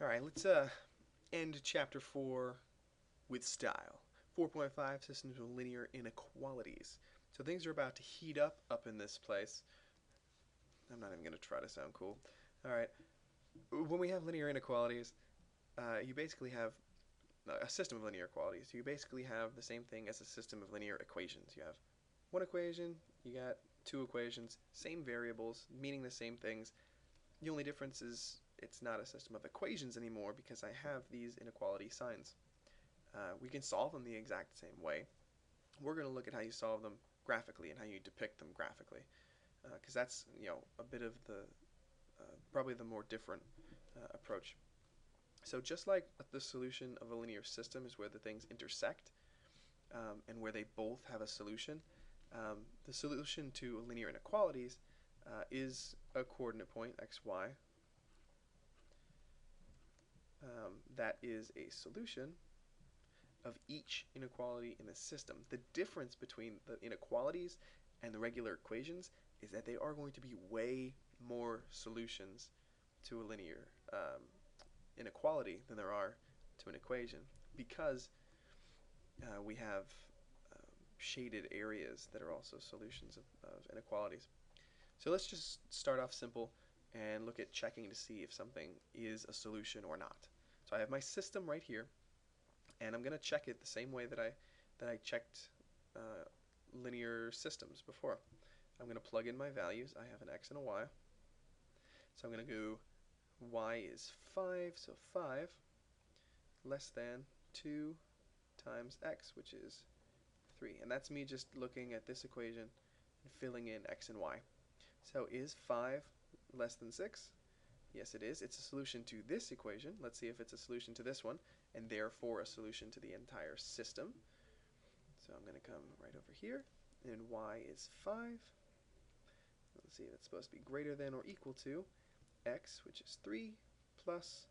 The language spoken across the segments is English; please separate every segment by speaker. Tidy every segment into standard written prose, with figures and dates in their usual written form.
Speaker 1: Alright, let's end chapter 4 with style. 4.5 Systems of Linear Inequalities. So things are about to heat up in this place. I'm not even going to try to sound cool. Alright, when we have linear inequalities, you basically have a system of linear equalities. You basically have the same thing as a system of linear equations. You have one equation, you got two equations, same variables, meaning the same things. The only difference is it's not a system of equations anymore because I have these inequality signs. We can solve them the exact same way. We're going to look at how you solve them graphically and how you depict them graphically, because that's a bit of the probably the more different approach. So just like the solution of a linear system is where the things intersect and where they both have a solution, the solution to linear inequalities is a coordinate point, x, y, that is a solution of each inequality in the system. The difference between the inequalities and the regular equations is that they are going to be way more solutions to a linear inequality than there are to an equation, because we have shaded areas that are also solutions of inequalities. So let's just start off simple and look at checking to see if something is a solution or not. So I have my system right here, and I'm going to check it the same way that I checked linear systems before. I'm going to plug in my values. I have an x and a y. So I'm going to go y is 5, so 5 less than 2 times x, which is 3. And that's me just looking at this equation and filling in x and y. So is 5 less than 6? Yes, it is. It's a solution to this equation. Let's see if it's a solution to this one, and therefore a solution to the entire system. So I'm going to come right over here, and y is 5. Let's see if it's supposed to be greater than or equal to x, which is 3, plus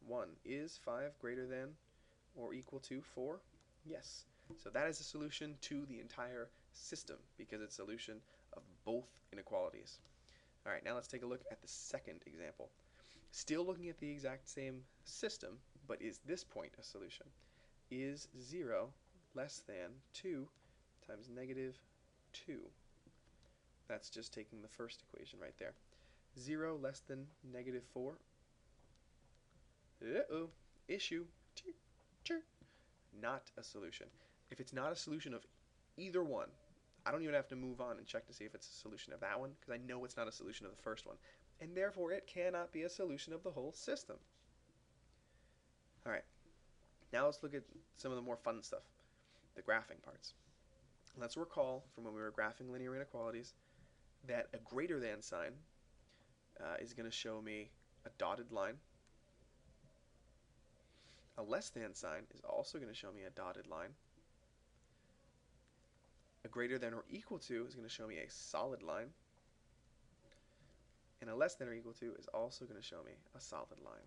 Speaker 1: 1. Is 5 greater than or equal to 4? Yes. So that is a solution to the entire system because it's a solution of both inequalities. Alright, now let's take a look at the second example. Still looking at the exact same system, but is this point a solution? Is 0 less than 2 times negative 2? That's just taking the first equation right there. 0 less than negative 4? Uh-oh, issue. Not a solution. If it's not a solution of either one, I don't even have to move on and check to see if it's a solution of that one, because I know it's not a solution of the first one. And therefore, it cannot be a solution of the whole system. Alright, now let's look at some of the more fun stuff, the graphing parts. Let's recall from when we were graphing linear inequalities that a greater than sign is going to show me a dotted line. A less than sign is also going to show me a dotted line. A greater than or equal to is going to show me a solid line. And a less than or equal to is also going to show me a solid line.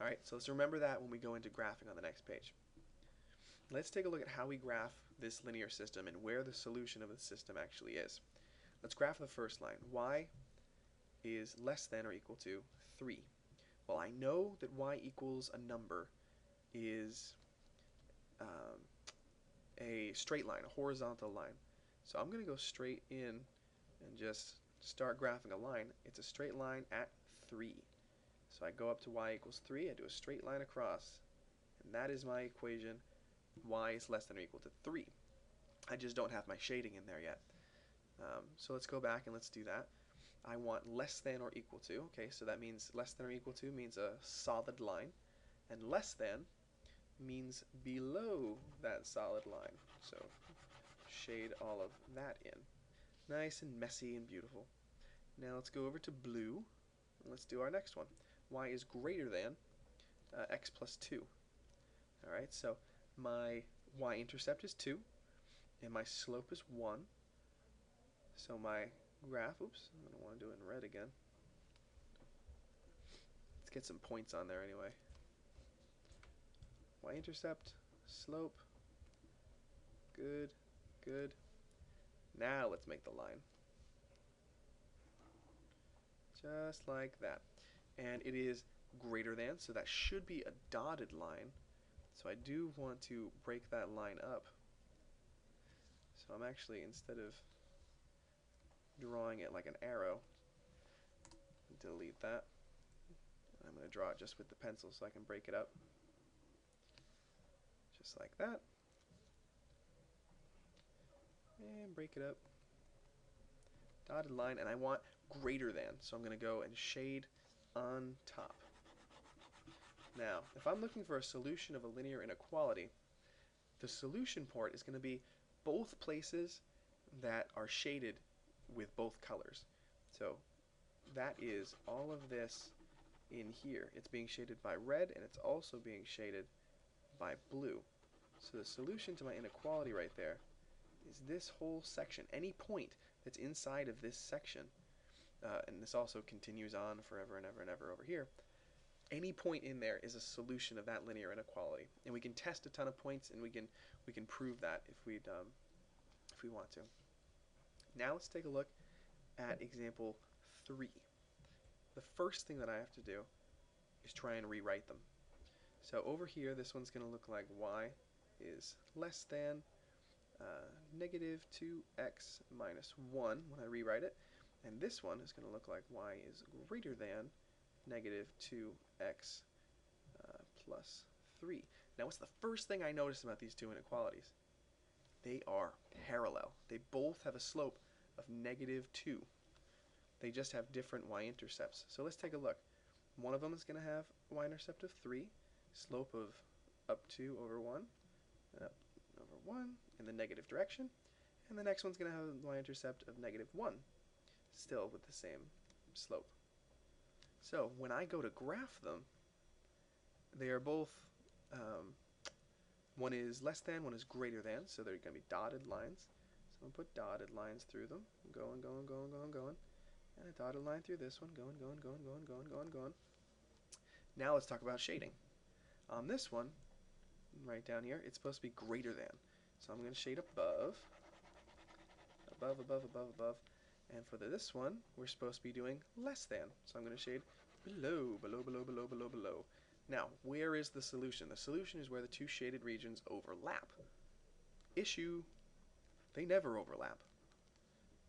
Speaker 1: Alright, so let's remember that when we go into graphing on the next page. Let's take a look at how we graph this linear system and where the solution of the system actually is. Let's graph the first line. Y is less than or equal to 3. Well, I know that y equals a number is a straight line, a horizontal line. So I'm going to go straight in and just start graphing a line. It's a straight line at 3. So I go up to y equals 3, I do a straight line across, and that is my equation. Y is less than or equal to 3. I just don't have my shading in there yet. So let's go back and let's do that. I want less than or equal to. Okay, so that means less than or equal to means a solid line, and less than means below that solid line. So shade all of that in. Nice and messy and beautiful. Now let's go over to blue, and let's do our next one. Y is greater than x plus 2. Alright, so my y-intercept is 2, and my slope is 1. So my graph, oops, I don't want to do it in red again. Let's get some points on there anyway. Y-intercept, slope, good, good. Now let's make the line. Just like that. And it is greater than, so that should be a dotted line. So I do want to break that line up. So I'm actually, instead of drawing it like an arrow, delete that. I'm going to draw it just with the pencil so I can break it up. Just like that. And break it up. Dotted line, and I want greater than, so I'm going to go and shade on top. Now, if I'm looking for a solution of a linear inequality, the solution part is going to be both places that are shaded with both colors. So that is all of this in here. It's being shaded by red, and it's also being shaded by blue. So the solution to my inequality right there is this whole section. Any point that's inside of this section, and this also continues on forever and ever and ever over here, any point in there is a solution of that linear inequality. And we can test a ton of points, and we can prove that if we want to. Now let's take a look at example 3. The first thing that I have to do is try and rewrite them. So over here, this one's going to look like y is less than negative 2x minus 1 when I rewrite it. And this one is going to look like y is greater than negative 2x plus 3. Now what's the first thing I notice about these two inequalities? They are parallel. They both have a slope of negative 2. They just have different y-intercepts. So let's take a look. One of them is going to have y-intercept of 3, slope of up 2 over 1, up over 1 in the negative direction. And the next one's going to have a y-intercept of negative 1, still with the same slope. So when I go to graph them, they are both, one is less than, one is greater than, so they're going to be dotted lines. So I'm going to put dotted lines through them, going, going, going, going, going. And a dotted line through this one, going, going, going, going, going, going, going. Now let's talk about shading. On this one, right down here, it's supposed to be greater than. So I'm going to shade above, above, above, above, above. And for this one, we're supposed to be doing less than. So I'm going to shade below, below, below, below, below, below. Now, where is the solution? The solution is where the two shaded regions overlap. Issue, they never overlap.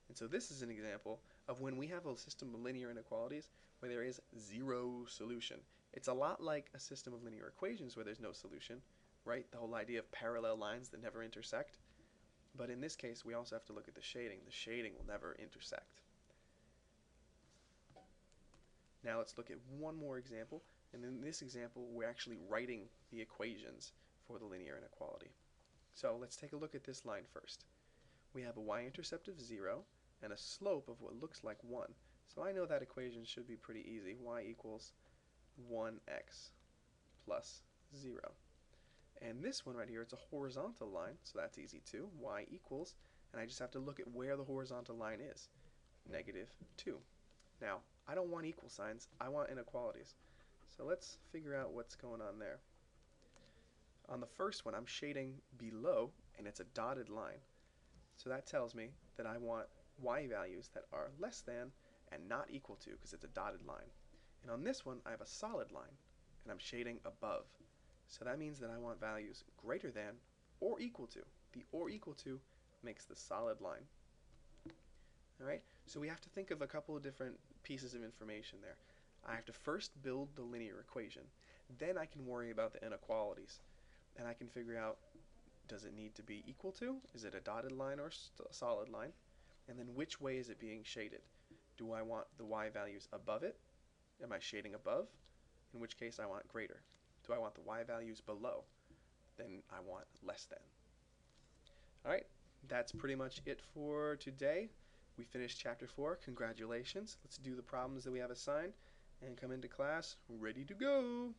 Speaker 1: And so this is an example of when we have a system of linear inequalities where there is zero solution. It's a lot like a system of linear equations where there's no solution, right? The whole idea of parallel lines that never intersect. But in this case, we also have to look at the shading. The shading will never intersect. Now let's look at one more example. And in this example, we're actually writing the equations for the linear inequality. So let's take a look at this line first. We have a y-intercept of 0 and a slope of what looks like 1. So I know that equation should be pretty easy. Y equals 1x plus 0. And this one right here, it's a horizontal line, so that's easy too. Y equals, and I just have to look at where the horizontal line is. Negative 2. Now, I don't want equal signs, I want inequalities. So let's figure out what's going on there. On the first one, I'm shading below, and it's a dotted line. So that tells me that I want y values that are less than and not equal to, because it's a dotted line. And on this one, I have a solid line, and I'm shading above. So that means that I want values greater than or equal to. The or equal to makes the solid line. Alright, so we have to think of a couple of different pieces of information there. I have to first build the linear equation. Then I can worry about the inequalities. And I can figure out, does it need to be equal to? Is it a dotted line or a solid line? And then which way is it being shaded? Do I want the y values above it? Am I shading above? In which case I want greater. Do I want the y values below? Then I want less than. Alright, that's pretty much it for today. We finished chapter 4. Congratulations. Let's do the problems that we have assigned and come into class ready to go.